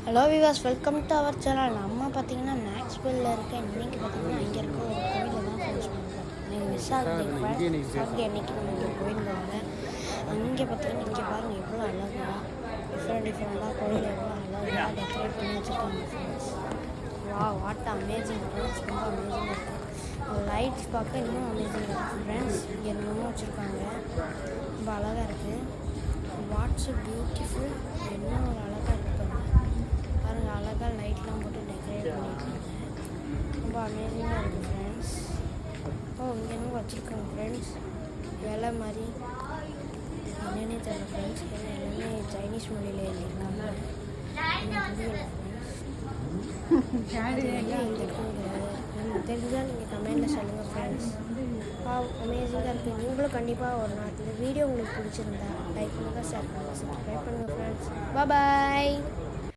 Hello விவாஸ், welcome to our channel. நம்ம பார்த்தீங்கன்னா மேக்ஸ்வெல்லில் இருக்க இன்றைக்கி பார்த்தீங்கன்னா இங்கே இருக்க ஒரு கோயிலில் தான் ஃபினிஷ் பண்ணுறோம். நீங்கள் மிஸ் ஆகுது சாட்டர்டே அன்றைக்கி நம்ம இங்கே கோயிலுங்க. அங்கே பார்த்தீங்கன்னா இங்கே பாருங்கள் எவ்வளோ அழகாக டிஃப்ரெண்ட்டாக கோயில் எவ்வளோ அழகாக டெக்கரேட் பண்ணி வச்சுருக்காங்க ஃப்ரெண்ட்ஸ். வாட் அமேசிங் ஃப்ரெண்ட்ஸ், ரொம்ப அமேசிங்காக இருக்குது. லைட்ஸ் பார்க்க இன்னும் அமேசிங்காக இருக்குது ஃப்ரெண்ட்ஸ். இங்கே என்னமோ வச்சுருக்காங்க, ரொம்ப அழகாக இருக்குது. வாட்ஸ் பியூட்டிஃபுல், என்ன ஒரு அழகாக இருக்குது பாருங்கள். அழகாக லைட்லாம் போட்டு டெக்கரேட் பண்ணியிருக்காங்க, ரொம்ப அமேசிங்காக இருக்குது ஃப்ரெண்ட்ஸ். இங்கே என்ன வச்சுருக்காங்க ஃப்ரெண்ட்ஸ், வேலை மாதிரி என்னன்னே தெரியல ஃப்ரெண்ட்ஸ். ஏன்னா எல்லாமே சைனீஸ் மொழியில் எழுதியிருக்காங்க, புரியல ஃப்ரெண்ட்ஸ். தெரிஞ்சால் நீங்கள் கமெண்டில் சொல்லுங்கள் ஃப்ரெண்ட்ஸ். அமேசிங்காக இருக்குது. நீங்களும் கண்டிப்பாக ஒரு நாள் இந்த வீடியோ உங்களுக்கு பிடிச்சிருந்தா லைக் பண்ணுங்கள், ஷேர் பண்ணுங்கள், சப்ஸ்கிரைப் பண்ணுங்கள் ஃப்ரெண்ட்ஸ். பாய்.